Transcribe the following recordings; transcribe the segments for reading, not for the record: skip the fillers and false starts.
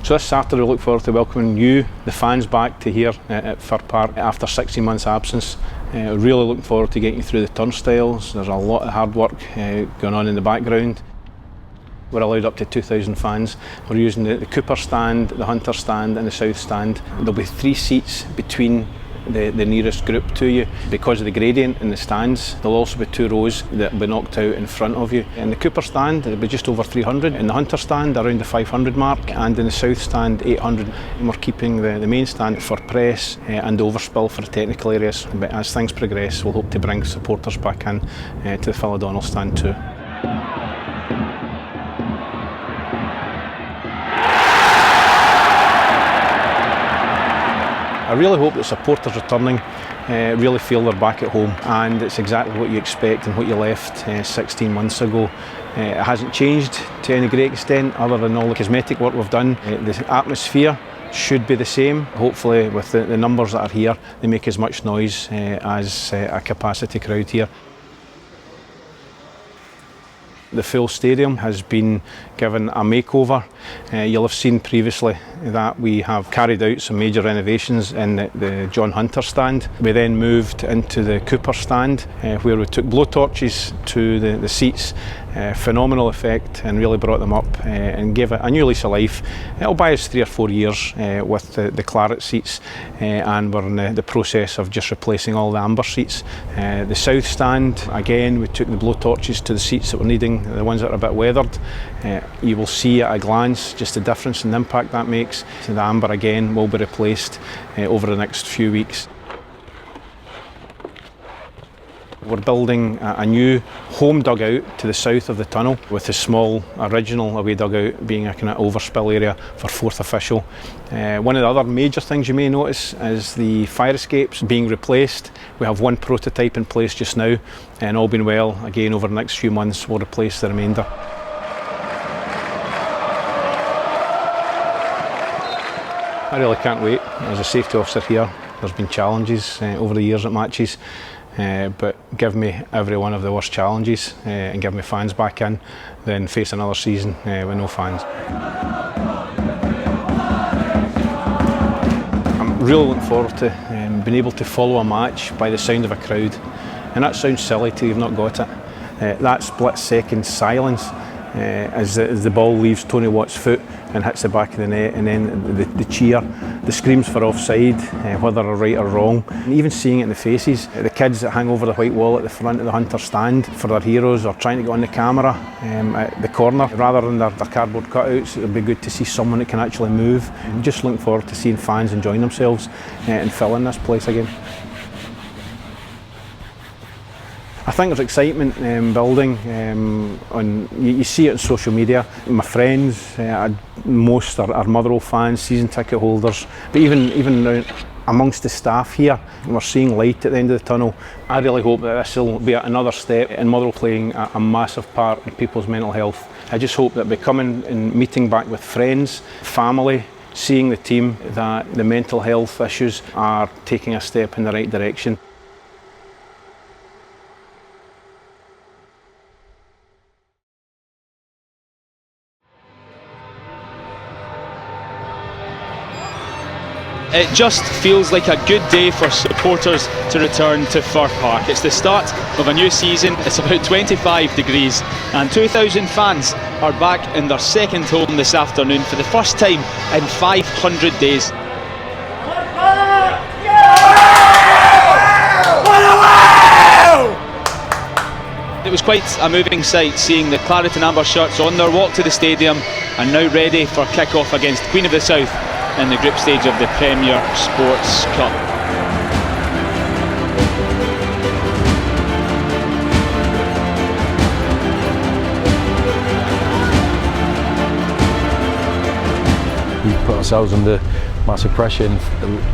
So this Saturday we look forward to welcoming you, the fans, back to here at Fir Park after 16 months absence. Really looking forward to getting you through the turnstiles. There's a lot of hard work going on in the background. We're allowed up to 2,000 fans. We're using the Cooper stand, the Hunter stand and the South stand. There'll be 3 seats between the nearest group to you because of the gradient in the stands. There'll also be 2 rows that will be knocked out in front of you. In the Cooper stand it'll be just over 300, in the Hunter stand around the 500 mark, and in the South stand 800. And we're keeping the main stand for press and overspill for the technical areas. But as things progress we'll hope to bring supporters back in to the Phil O'Donnell stand too. I really hope that supporters returning really feel they're back at home, and it's exactly what you expect and what you left 16 months ago. It hasn't changed to any great extent other than all the cosmetic work we've done. The atmosphere should be the same. Hopefully with the numbers that are here they make as much noise as a capacity crowd here. The full stadium has been given a makeover. You'll have seen previously that we have carried out some major renovations in the John Hunter stand. We then moved into the Cooper stand where we took blowtorches to the seats. Phenomenal effect, and really brought them up and gave it a new lease of life. It'll buy us 3 or 4 years with the claret seats, and we're in the process of just replacing all the amber seats. The South stand, again we took the blowtorches to the seats that we're needing, the ones that are a bit weathered. You will see at a glance just the difference in the impact that makes. So the amber again will be replaced over the next few weeks. We're building a new home dugout to the south of the tunnel, with the small original away dugout being a kind of overspill area for 4th official. One of the other major things you may notice is the fire escapes being replaced. We have 1 prototype in place just now, and all being well, again over the next few months we'll replace the remainder. I really can't wait. As a safety officer here, there's been challenges over the years at matches. But give me every one of the worst challenges and give me fans back in, then face another season with no fans. I'm really looking forward to being able to follow a match by the sound of a crowd, and that sounds silly till you've not got it. That split-second silence as the ball leaves Tony Watt's foot and hits the back of the net, and then the cheer, the screams for offside, whether they're right or wrong, and even seeing it in the faces. The kids that hang over the white wall at the front of the Hunter stand for their heroes, or trying to get on the camera at the corner rather than their cardboard cutouts. It would be good to see someone that can actually move. I'm just looking forward to seeing fans enjoying themselves and filling this place again. I think there's excitement building. You see it on social media. My friends, most are Motherwell fans, season ticket holders, but even amongst the staff here, we're seeing light at the end of the tunnel. I really hope that this will be another step in Motherwell playing a massive part in people's mental health. I just hope that by coming and meeting back with friends, family, seeing the team, that the mental health issues are taking a step in the right direction. It just feels like a good day for supporters to return to Fir Park. It's the start of a new season. It's about 25 degrees and 2,000 fans are back in their second home this afternoon for the first time in 500 days. It was quite a moving sight seeing the claret and amber shirts on their walk to the stadium and now ready for kick-off against Queen of the South in the group stage of the Premier Sports Cup. We put ourselves under massive pressure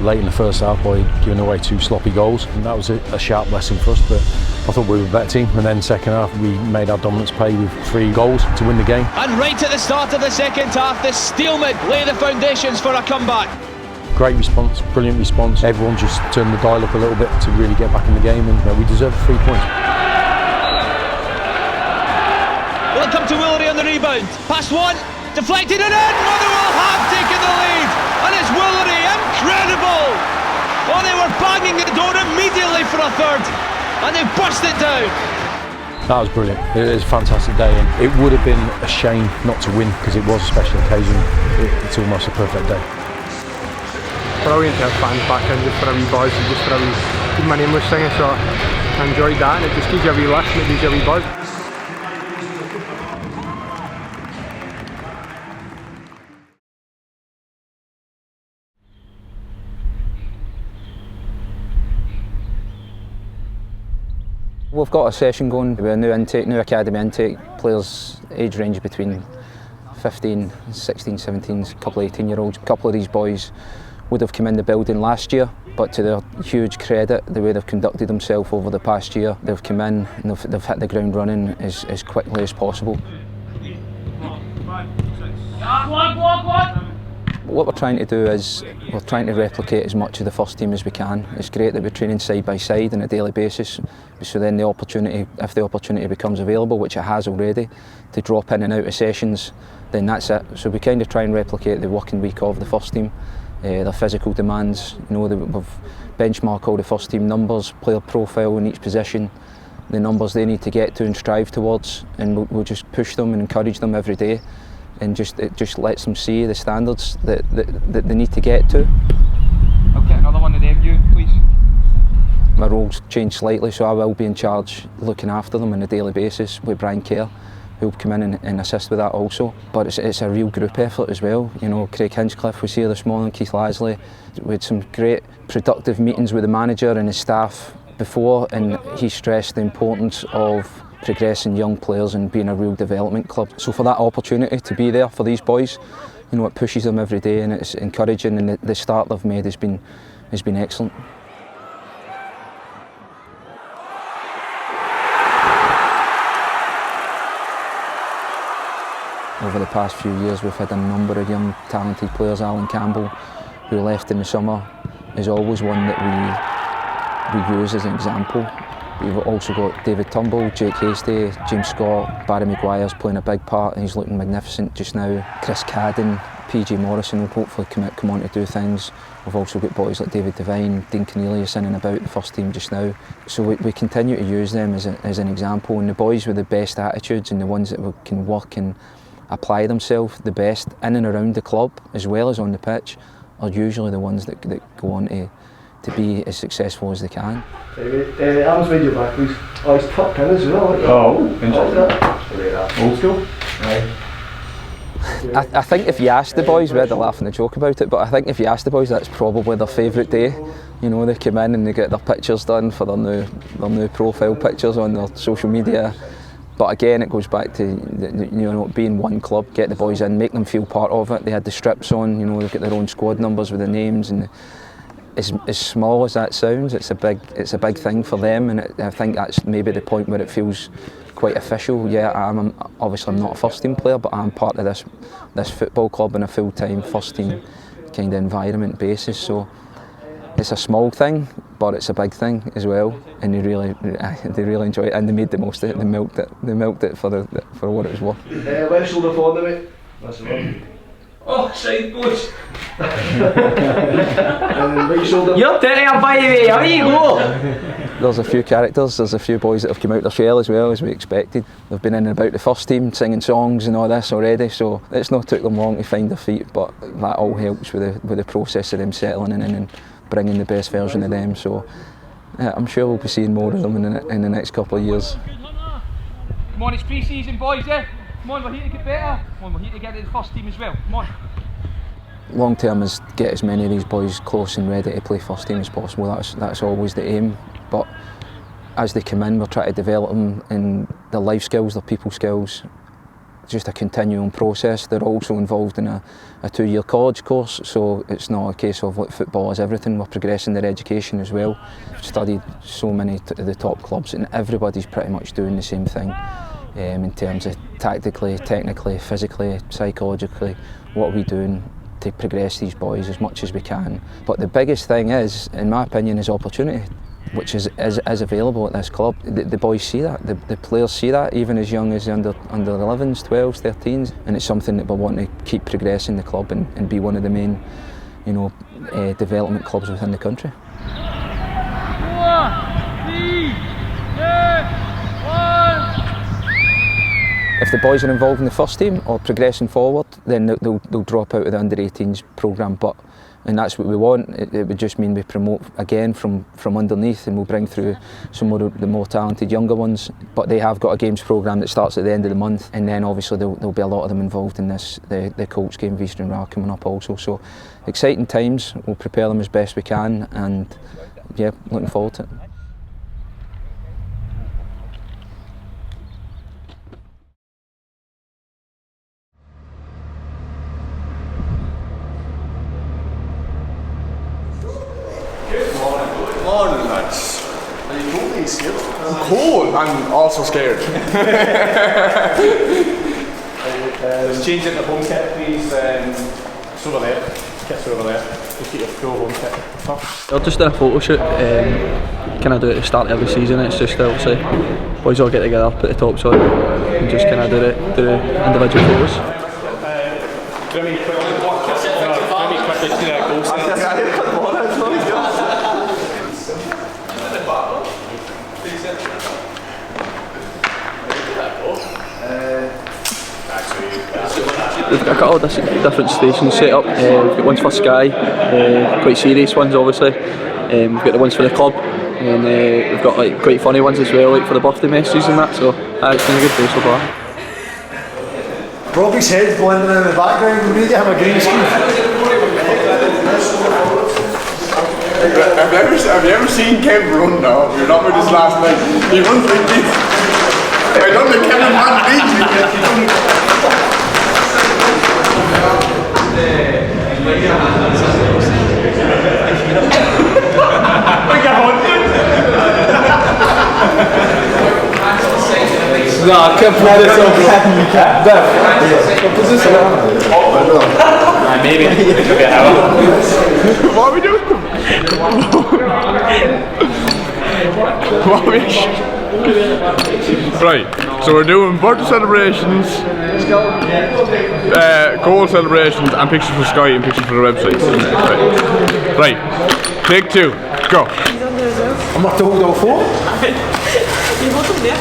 late in the first half by giving away 2 sloppy goals, and that was a sharp lesson for us, but I thought we were a better team. And then second half we made our dominance pay with 3 goals to win the game. And right at the start of the second half, the Steelmen lay the foundations for a comeback. Great response, brilliant response. Everyone just turned the dial up a little bit to really get back in the game, and we deserve 3 points. Welcome to Willery on the rebound. Past 1, deflected and in! Motherwell have taken the lead, and it's Woolery, incredible! Oh, they were banging the door immediately for a third, and they burst it down. That was brilliant. It was a fantastic day, and it would have been a shame not to win because it was a special occasion. It's almost a perfect day. Brilliant to have fans back in just for a wee buzz and just for a wee, keep my name was singing, so I enjoyed that, and it just gives you a wee lift and it gives you a wee buzz. We've got a session going with a new intake, new academy intake, players age range between 15, 16, 17, a couple of 18-year-olds. A couple of these boys would have come in the building last year, but to their huge credit, the way they've conducted themselves over the past year, they've come in and they've hit the ground running as quickly as possible. What we're trying to do is we're trying to replicate as much of the first team as we can. It's great that we're training side by side on a daily basis, so then the opportunity, if the opportunity becomes available, which it has already, to drop in and out of sessions, then that's it. So we kind of try and replicate the working week of the first team, their physical demands. You know, we've benchmarked all the first team numbers, player profile in each position, the numbers they need to get to and strive towards, and we'll just push them and encourage them every day. And it just lets them see the standards that they need to get to. I'll get another one of them, you please. My role's changed slightly, so I will be in charge looking after them on a daily basis with Brian Kerr, who'll come in and assist with that also. But it's a real group effort as well. You know, Craig Hinchcliffe was here this morning, Keith Lasley. We had some great productive meetings with the manager and his staff before, and he stressed the importance of progressing young players and being a real development club. So for that opportunity to be there for these boys, you know, it pushes them every day and it's encouraging, and the start they've made has been excellent. Over the past few years we've had a number of young talented players. Allan Campbell, who left in the summer, is always one that we use as an example. We've also got David Turnbull, Jake Hasty, James Scott, Barry Maguire's playing a big part and he's looking magnificent just now. Chris Cadden, PJ Morrison will hopefully come on to do things. We've also got boys like David Devine, Dean Cornelius in and about the first team just now. So we continue to use them as an example, and the boys with the best attitudes and the ones that can work and apply themselves the best in and around the club as well as on the pitch are usually the ones that go on to be as successful as they can. Alan's made your back, please. Oh, he's tucked in as well. Old school? Right. I think if you ask the boys, we had a laugh and a joke about it, but I think if you ask the boys, that's probably their favourite day. You know, they come in and they get their pictures done for their new profile pictures on their social media. But again, it goes back to being one club, get the boys in, make them feel part of it. They had the strips on, you know, they've got their own squad numbers with the names, and as small as that sounds, it's a big thing for them, and I think that's maybe the point where it feels quite official. Yeah, I'm not a first team player, but I'm part of this football club on a full-time first team kind of environment basis. So it's a small thing, but it's a big thing as well, and they really enjoy it, and they made the most of it. They milked it for what it was worth. Left shoulder forward, mate. That's the one. Oh, side goes. Right shoulder. You're dirty, by the way. How you go? There's a few characters, there's a few boys that have come out their shell as well as we expected. They've been in and about the first team, singing songs and all this already, so it's not took them long to find their feet, but that all helps with the process of them settling in and bringing the best version of them. So I'm sure we'll be seeing more of them in the next couple of years. Come on, it's pre-season, boys, eh? Come on, we're here to get better. Come on, we're here to get to the first team as well. Come on. Long term is get as many of these boys close and ready to play first team as possible. That's always the aim. But as they come in, we're trying to develop them in their life skills, their people skills. It's just a continuing process. They're also involved in a 2-year college course, so it's not a case of like football is everything. We're progressing their education as well. We've studied so many of the top clubs, and everybody's pretty much doing the same thing in terms of tactically, technically, physically, psychologically. What are we doing to progress these boys as much as we can? But the biggest thing is, in my opinion, is opportunity. which is available at this club. The boys see that, the players see that, even as young as under 11s, 12s, 13s, and it's something that we want to keep progressing the club and be one of the main, development clubs within the country. 4, 3, 2, 1. If the boys are involved in the first team or progressing forward, then they'll drop out of the under-18s programme. And that's what we want. It would just mean we promote again from underneath, and we'll bring through some of the more talented younger ones. But they have got a games programme that starts at the end of the month, and then obviously there'll be a lot of them involved in this, the Colts game, Eastern and Ra coming up also. So exciting times. We'll prepare them as best we can, and yeah, looking forward to it. Morning, lads. Are you cold? Are you scared? I'm cold. I'm also scared. Let's change it to home kit, please. It's over there. Kit's over there. Just get your full home kit first. I'll just do a photo shoot. Kind of do it at the start of every season. It's just obviously boys all get together, put the tops on, and just kind of do the individual photos. Very quickly to that goal set. We've got all different stations set up. We've got ones for Sky, quite serious ones obviously. We've got the ones for the club, and we've got like quite funny ones as well, like for the birthday messages and that. So it's been a good day so far. Robbie's head blending in the background. We need to have a green screen. Have you ever seen Kevin run now? We were not with this last night. He runs like this. I don't think Kevin had beat me. No, I can't play this on Cadden. You can't. What position? Maybe. What are we doing? What are we? Right, so we're doing birthday celebrations, goal celebrations, and pictures for Sky and pictures for the website. Right, take 2, go. I'm not told all 4. Je moet hem weer.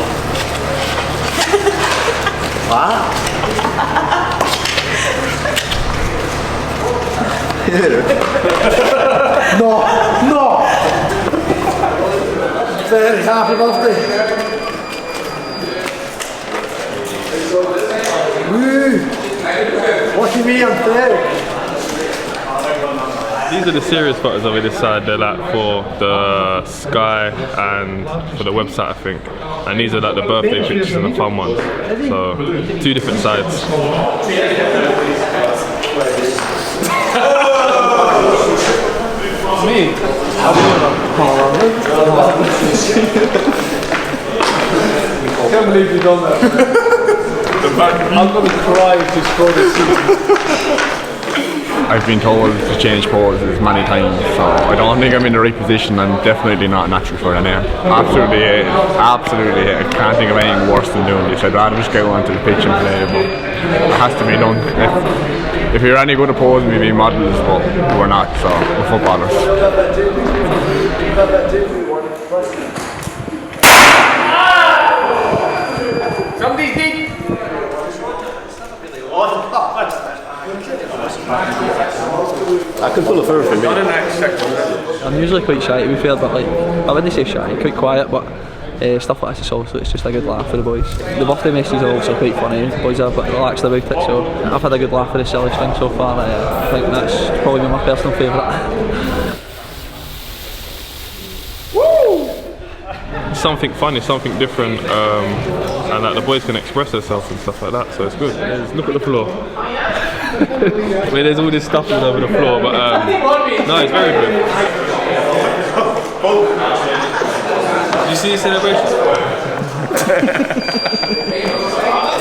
No. Very happy birthday. Woo! Lucky me, I'm 30. These are the serious photos that we decided they're like for the Sky and for the website, I think. And these are like the birthday pictures and the fun ones. So 2 different sides. Me? I can't believe you've done that. I'm going to cry if this photo. I've been told to change poses many times, so I don't think I'm in the right position. I'm definitely not natural for it now. Absolutely hate it. Absolutely hate it. I can't think of anything worse than doing this. I'd rather just go onto the pitch and play, but it has to be done. If you're any good at posing, we'd be models, but we're not, so we're footballers. Somebody's deep. I can pull a fur from me. I'm usually quite shy to be fair, but like I wouldn't say shy, quite quiet, but stuff like this is also, it's just a good laugh for the boys. The birthday messages are also quite funny, the boys are a bit relaxed about it, so I've had a good laugh with the silly thing so far. I think that's probably my personal favourite. Something funny, something different, and like the boys can express themselves and stuff like that, so it's good. Look at the floor. I mean, there's all this stuff all over the floor, but no, it's very good. Did you see the celebration?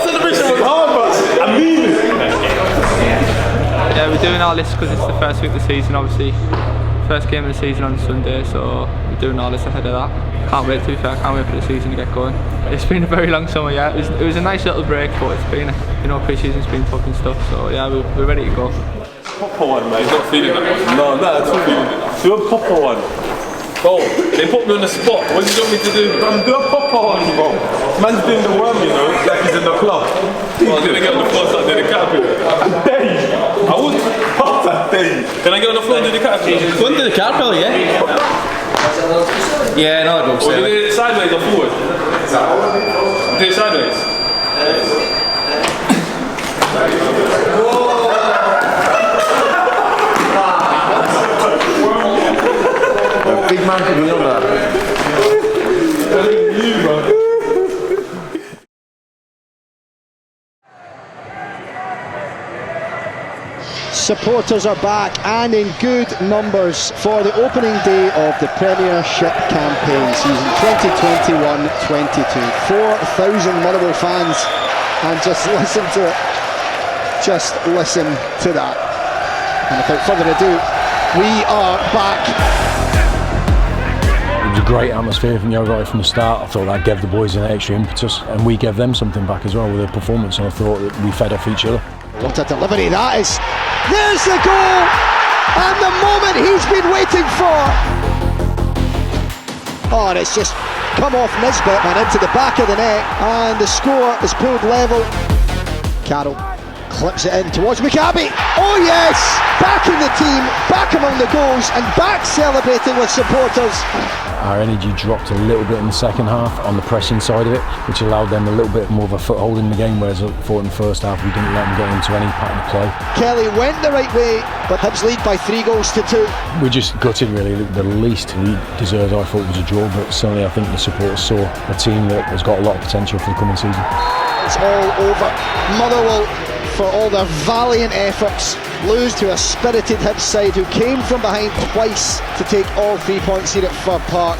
Celebration was hard, but I mean it. Yeah, we're doing all this because it's the first week of the season, obviously. First game of the season on Sunday, so be doing all this ahead of that. Can't wait, to be fair, can't wait for the season to get going. It's been a very long summer, yeah. It was a nice little break, but it's been, you know, pre-season's been tough and stuff, so yeah, we're ready to go. Proper one, mate. He's not feeling that. No, that's not feeling it. Do a proper one. Bro, they put me on the spot. What do you want me to do? Do a proper one, bro. Man's doing the worm, you know, like he's in the club. I'm gonna get on the floor and start doing the caterpillar. I dare you. I would. I dare you. Can I get on the floor and do the caterpillar? Go and do the caterpillar, yeah? Yeah, no, I don't say. Or do it sideways or forward? Do it sideways. A big man could be on that. Supporters are back and in good numbers for the opening day of the Premiership campaign season 2021-22. 4,000 Motherwell fans, and just listen to it. Just listen to that. And without further ado, we are back. It was a great atmosphere from right from the start. I thought that gave the boys an extra impetus, and we gave them something back as well with their performance, and I thought that we fed off each other. What a delivery that is. There's the goal, and the moment he's been waiting for. Oh, and it's just come off Nisbet and into the back of the net, and the score is pulled level. Carroll clips it in towards McAbey. Oh yes, back in the team, back among the goals, and back celebrating with supporters. Our energy dropped a little bit in the second half on the pressing side of it, which allowed them a little bit more of a foothold in the game, whereas I thought in the first half we didn't let them get into any pattern of play. Kelly went the right way, but Hibs lead by 3 goals to 2. We're just gutted really. The least we deserved, I thought, was a draw, but certainly I think the supporters saw a team that has got a lot of potential for the coming season. It's all over. Motherwell, for all their valiant efforts, lose to a spirited Hibs side who came from behind twice to take all 3 points here at Fir Park.